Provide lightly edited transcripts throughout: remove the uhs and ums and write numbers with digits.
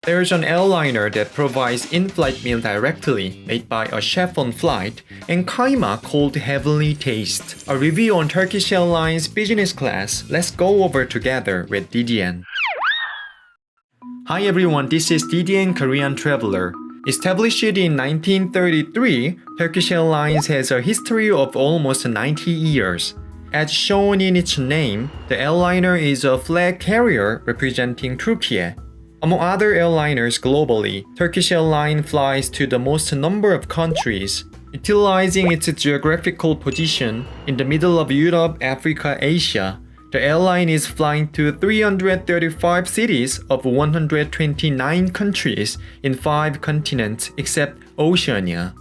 There's an airliner that provides in-flight meal directly, made by a chef on flight, and kaima called Heavenly Taste. A review on Turkish Airlines business class. Let's go over together with DDN. Hi everyone, this is DDN Korean Traveler. Established in 1933, Turkish Airlines has a history of almost 90 years. As shown in its name, the airliner is a flag carrier representing Turkey. Among other airliners globally, Turkish Airlines flies to the most number of countries, utilizing its geographical position in the middle of Europe, Africa, Asia. The airline is flying to 335 cities of 129 countries in 5 continents except Oceania.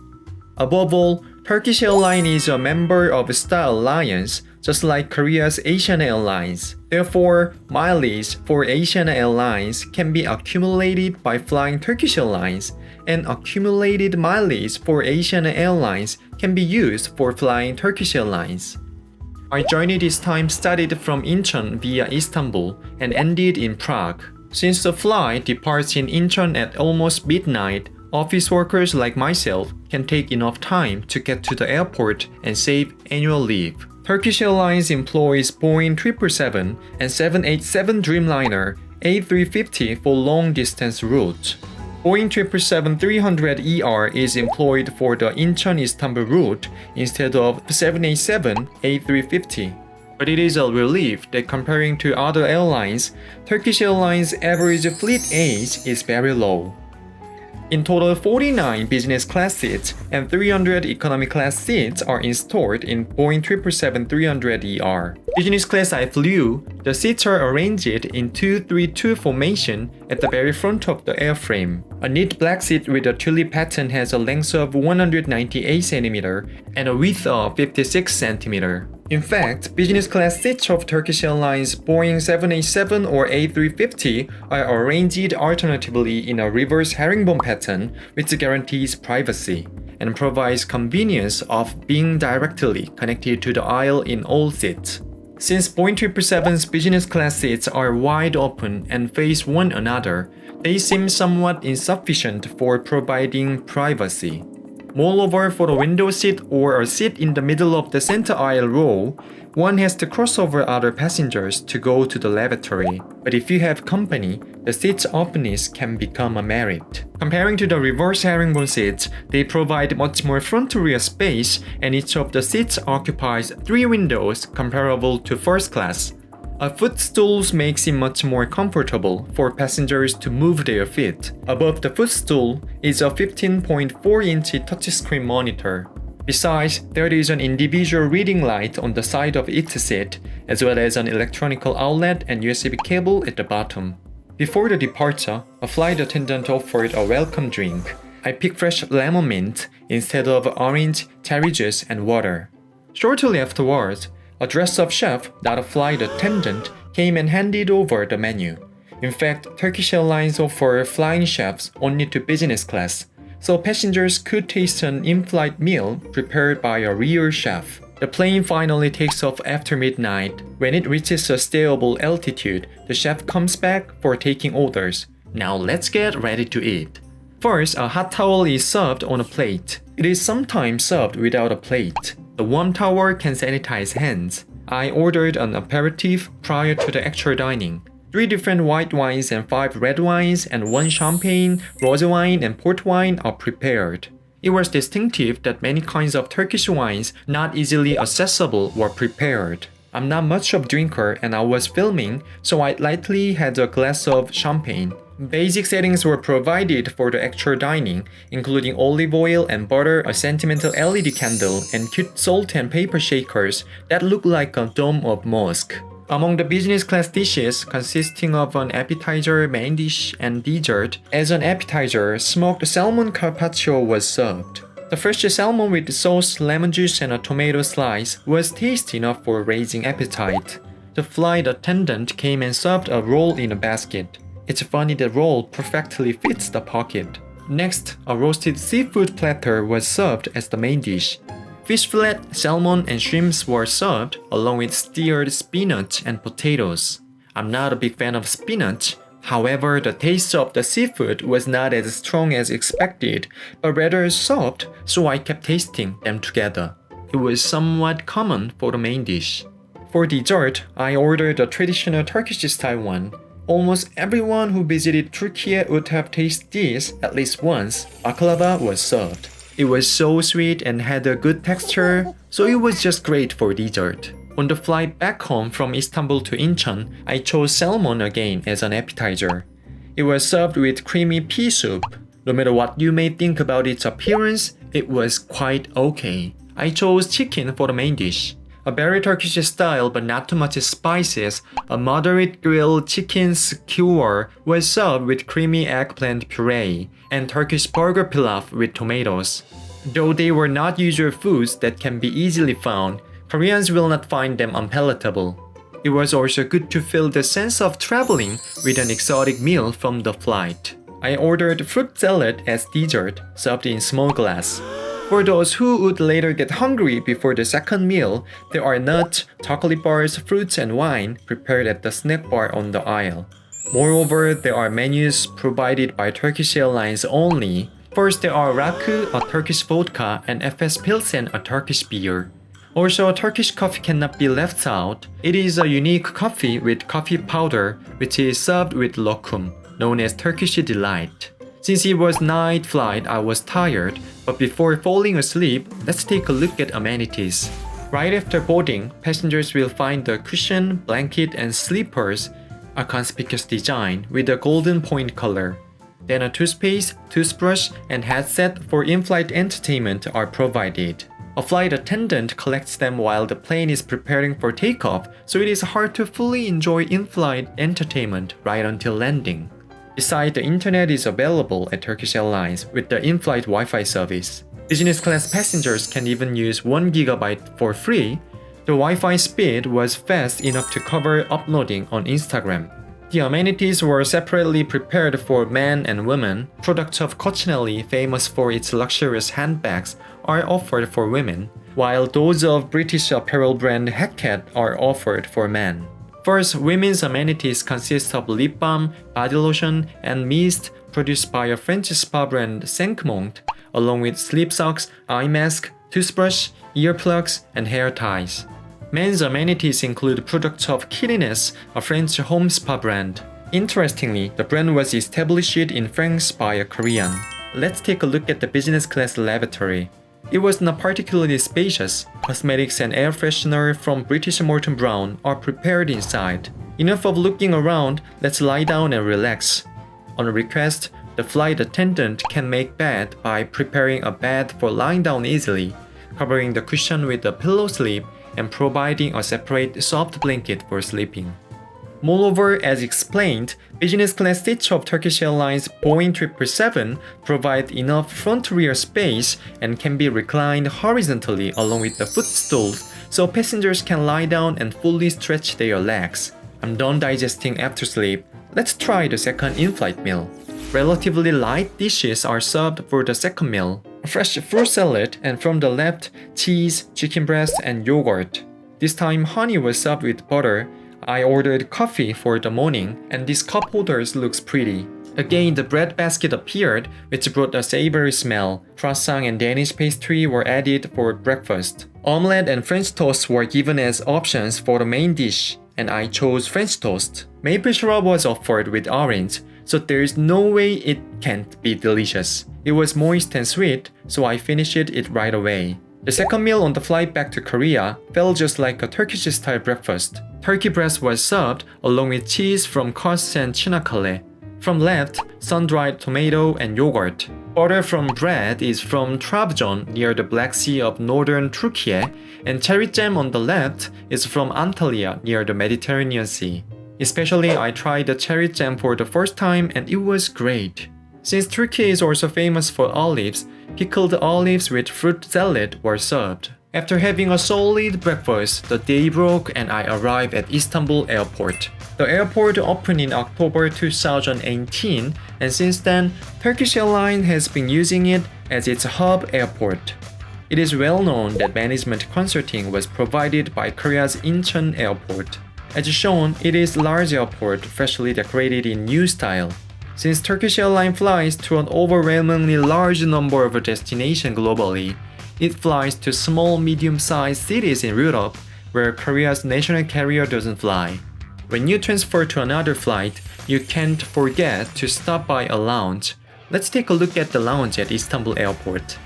Above all, Turkish Airlines is a member of Star Alliance, just like Korea's Asiana Airlines. Therefore, mileage for Asiana Airlines can be accumulated by flying Turkish Airlines, and accumulated mileage for Asiana Airlines can be used for flying Turkish Airlines. My journey this time started from Incheon via Istanbul and ended in Prague. Since the flight departs in Incheon at almost midnight, office workers like myself can take enough time to get to the airport and save annual leave. Turkish Airlines employs Boeing 777 and 787 Dreamliner A350 for long-distance routes. Boeing 777-300ER is employed for the Incheon-Istanbul route instead of 787 A350. But it is a relief that comparing to other airlines, Turkish Airlines' average fleet age is very low. In total, 49 business class seats and 300 economy class seats are installed in Boeing 777-300ER. Business class I flew, the seats are arranged in 2-3-2 formation at the very front of the airframe. A neat black seat with a tulip pattern has a length of 198 cm and a width of 56 cm. In fact, business class seats of Turkish Airlines Boeing 787 or A350 are arranged alternatively in a reverse herringbone pattern, which guarantees privacy and provides convenience of being directly connected to the aisle in all seats. Since Boeing 777's business class seats are wide open and face one another, they seem somewhat insufficient for providing privacy. Moreover, for a window seat or a seat in the middle of the center aisle row, one has to cross over other passengers to go to the lavatory. But if you have company, the seat's openness can become a merit. Comparing to the reverse herringbone seats, they provide much more front-to-rear space, and each of the seats occupies 3 windows comparable to first class. A footstool makes it much more comfortable for passengers to move their feet. Above the footstool is a 15.4-inch touchscreen monitor. Besides, there is an individual reading light on the side of each seat, as well as an electronic outlet and USB cable at the bottom. Before the departure, a flight attendant offered a welcome drink. I picked fresh lemon mint instead of orange, cherry juice, and water. Shortly afterwards, a dress-up chef, not a flight attendant, came and handed over the menu. In fact, Turkish Airlines offer flying chefs only to business class, so passengers could taste an in-flight meal prepared by a real chef. The plane finally takes off after midnight. When it reaches a stable altitude, the chef comes back for taking orders. Now let's get ready to eat. First, a hot towel is served on a plate. It is sometimes served without a plate. The warm towel can sanitize hands. I ordered an aperitif prior to the actual dining. 3 different white wines and 5 red wines and 1 champagne, rosé wine, and port wine are prepared. It was distinctive that many kinds of Turkish wines not easily accessible were prepared. I'm not much of a drinker and I was filming, so I lightly had a glass of champagne. Basic settings were provided for the actual dining, including olive oil and butter, a sentimental LED candle, and cute salt and pepper shakers that look like a dome of mosque. Among the business class dishes, consisting of an appetizer, main dish, and dessert, as an appetizer, smoked salmon carpaccio was served. The fresh salmon with sauce, lemon juice, and a tomato slice was tasty enough for raising appetite. The flight attendant came and served a roll in a basket. It's funny the roll perfectly fits the pocket. Next, a roasted seafood platter was served as the main dish. Fish fillet, salmon, and shrimps were served, along with steered spinach and potatoes. I'm not a big fan of spinach. However, the taste of the seafood was not as strong as expected, but rather soft, so I kept tasting them together. It was somewhat common for the main dish. For dessert, I ordered a traditional Turkish-style one. Almost everyone who visited Turkey would have tasted this at least once. Baklava was served. It was so sweet and had a good texture, so it was just great for dessert. On the flight back home from Istanbul to Incheon, I chose salmon again as an appetizer. It was served with creamy pea soup. No matter what you may think about its appearance, it was quite okay. I chose chicken for the main dish. A very Turkish style but not too much spices, a moderate grilled chicken skewer was served with creamy eggplant puree, and Turkish burger pilaf with tomatoes. Though they were not usual foods that can be easily found, Koreans will not find them unpalatable. It was also good to feel the sense of traveling with an exotic meal from the flight. I ordered fruit salad as dessert, served in small glass. For those who would later get hungry before the second meal, there are nuts, chocolate bars, fruits, and wine prepared at the snack bar on the aisle. Moreover, there are menus provided by Turkish Airlines only. First, there are rakı, a Turkish vodka, and Efes Pilsen, a Turkish beer. Also, Turkish coffee cannot be left out. It is a unique coffee with coffee powder, which is served with lokum, known as Turkish Delight. Since it was night flight, I was tired, but before falling asleep, let's take a look at amenities. Right after boarding, passengers will find the cushion, blanket, and sleepers, a conspicuous design with a golden point color. Then a toothpaste, toothbrush, and headset for in-flight entertainment are provided. A flight attendant collects them while the plane is preparing for takeoff, so it is hard to fully enjoy in-flight entertainment right until landing. Besides, the internet is available at Turkish Airlines with the in-flight Wi-Fi service. Business class passengers can even use 1 GB for free. The Wi-Fi speed was fast enough to cover uploading on Instagram. The amenities were separately prepared for men and women. Products of Cocinelli, famous for its luxurious handbags, are offered for women, while those of British apparel brand Hackett are offered for men. First, women's amenities consist of lip balm, body lotion, and mist produced by a French spa brand Cinq-Month, along with sleep socks, eye mask, toothbrush, earplugs, and hair ties. Men's amenities include products of Kittiness, a French home spa brand. Interestingly, the brand was established in France by a Korean. Let's take a look at the business class lavatory. It was not particularly spacious. Cosmetics and air freshener from British Morton Brown are prepared inside. Enough of looking around, let's lie down and relax. On request, the flight attendant can make bed by preparing a bed for lying down easily, covering the cushion with a pillow slip, and providing a separate soft blanket for sleeping. Moreover, as explained, business class seats of Turkish Airlines Boeing 777 provide enough front-rear space and can be reclined horizontally along with the footstools, so passengers can lie down and fully stretch their legs. I'm done digesting after sleep. Let's try the second in-flight meal. Relatively light dishes are served for the second meal. A fresh fruit salad, and from the left, cheese, chicken breast, and yogurt. This time, honey was served with butter. I ordered coffee for the morning, and this cup holder looks pretty. Again, the bread basket appeared, which brought a savory smell. Croissant and Danish pastry were added for breakfast. Omelette and French toast were given as options for the main dish, and I chose French toast. Maple syrup was offered with orange, so there's no way it can't be delicious. It was moist and sweet, so I finished it right away. The second meal on the flight back to Korea felt just like a Turkish-style breakfast. Turkey breast was served along with cheese from Calss and Çanakkale. From left, sun-dried tomato and yogurt. Butter from bread is from Trabzon near the Black Sea of northern Turkey, and cherry jam on the left is from Antalya near the Mediterranean Sea. Especially, I tried the cherry jam for the first time and it was great. Since Turkey is also famous for olives, pickled olives with fruit salad were served. After having a solid breakfast, the day broke and I arrived at Istanbul airport. The airport opened in October 2018, and since then, Turkish Airlines has been using it as its hub airport. It is well known that management consulting was provided by Korea's Incheon airport. As shown, it is a large airport freshly decorated in new style. Since Turkish Airlines flies to an overwhelmingly large number of destinations globally, it flies to small, medium-sized cities in Europe where Korea's national carrier doesn't fly. When you transfer to another flight, you can't forget to stop by a lounge. Let's take a look at the lounge at Istanbul Airport.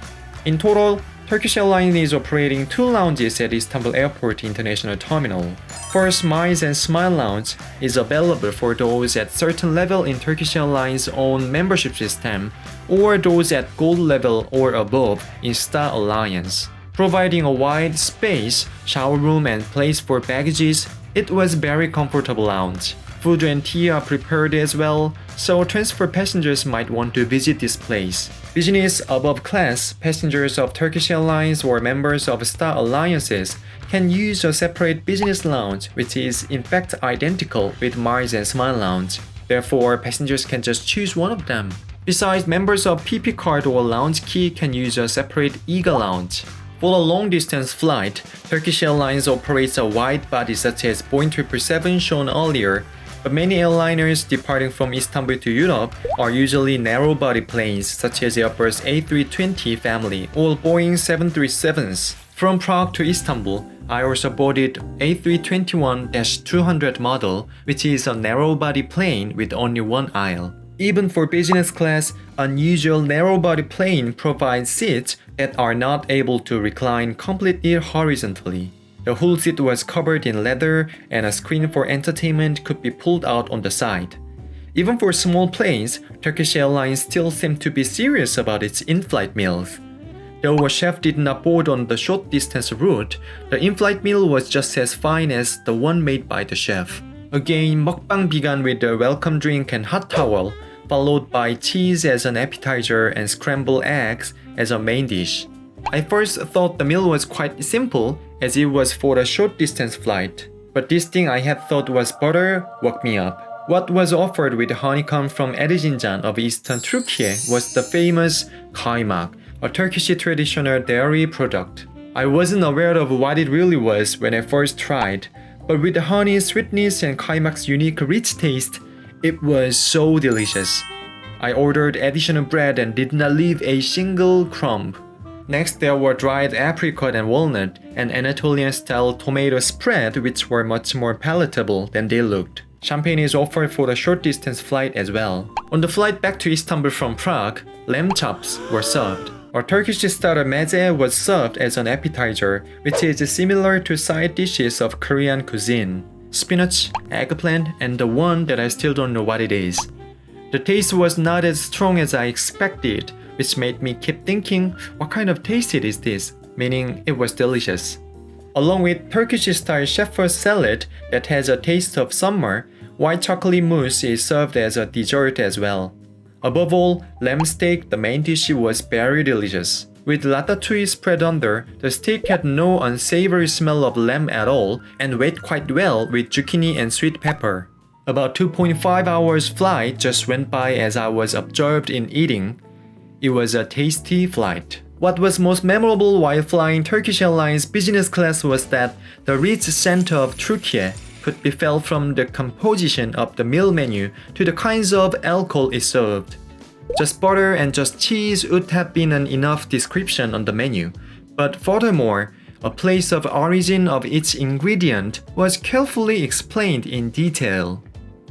In total, Turkish Airlines is operating 2 lounges at Istanbul Airport International Terminal. First, Miles and Smile Lounge is available for those at certain level in Turkish Airlines' own membership system or those at gold level or above in Star Alliance. Providing a wide space, shower room and place for baggages, it was very comfortable lounge. Food and tea are prepared as well, so transfer passengers might want to visit this place. Business above class passengers of Turkish Airlines or members of Star Alliances can use a separate business lounge, which is in fact identical with Miles and Smile Lounge. Therefore, passengers can just choose one of them. Besides, members of PP Card or Lounge Key can use a separate EGA Lounge. For a long-distance flight, Turkish Airlines operates a wide body such as Boeing 777 shown earlier, but many airliners departing from Istanbul to Europe are usually narrow-body planes such as Airbus A320 family or Boeing 737s. From Prague to Istanbul, I also boarded A321-200 model, which is a narrow-body plane with only one aisle. Even for business class, unusual narrow-body plane provides seats that are not able to recline completely horizontally. The whole seat was covered in leather and a screen for entertainment could be pulled out on the side. Even for small planes, Turkish Airlines still seemed to be serious about its in-flight meals. Though a chef did not board on the short-distance route, the in-flight meal was just as fine as the one made by the chef. Again, mukbang began with a welcome drink and hot towel, followed by cheese as an appetizer and scrambled eggs as a main dish. I first thought the meal was quite simple as it was for a short distance flight, but this thing I had thought was butter woke me up. What was offered with honeycomb from Erzincan of eastern Turkey was the famous kaymak, a Turkish traditional dairy product. I wasn't aware of what it really was when I first tried, but with the honey sweetness and kaymak's unique rich taste, it was so delicious. I ordered additional bread and did not leave a single crumb. Next, there were dried apricot and walnut and Anatolian-style tomato spread, which were much more palatable than they looked. Champagne is offered for the short-distance flight as well. On the flight back to Istanbul from Prague, lamb chops were served. A Turkish starter meze was served as an appetizer, which is similar to side dishes of Korean cuisine. Spinach, eggplant, and the one that I still don't know what it is. The taste was not as strong as I expected, which made me keep thinking, what kind of taste is this? Meaning, it was delicious. Along with Turkish-style shepherd's salad that has a taste of summer, white chocolate mousse is served as a dessert as well. Above all, lamb steak, the main dish, was very delicious. With ratatouille spread under, the steak had no unsavory smell of lamb at all and went quite well with zucchini and sweet pepper. About 2.5 hours flight just went by as I was observed in eating. It was a tasty flight. What was most memorable while flying Turkish Airlines business class was that the rich center of Turkey could be felt from the composition of the meal menu to the kinds of alcohol it served. Just butter and just cheese would have been an enough description on the menu, but furthermore, a place of origin of each ingredient was carefully explained in detail.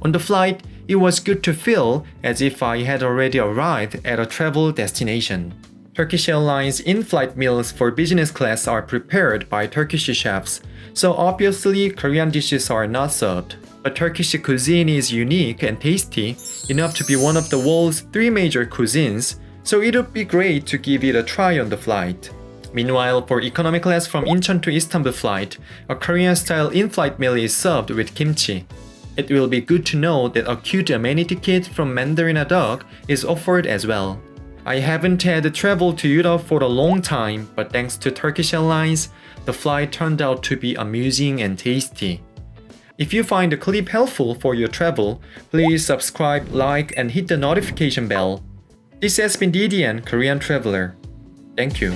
On the flight, it was good to feel as if I had already arrived at a travel destination. Turkish Airlines in-flight meals for business class are prepared by Turkish chefs, so obviously Korean dishes are not served. But Turkish cuisine is unique and tasty, enough to be one of the world's 3 major cuisines, so it would be great to give it a try on the flight. Meanwhile, for economy class from Incheon to Istanbul flight, a Korean-style in-flight meal is served with kimchi. It will be good to know that a cute amenity kit from Mandarin Dog is offered as well. I haven't had traveled to Europe for a long time, but thanks to Turkish Airlines, the flight turned out to be amusing and tasty. If you find the clip helpful for your travel, please subscribe, like, and hit the notification bell. This has been DDN Korean Traveler. Thank you.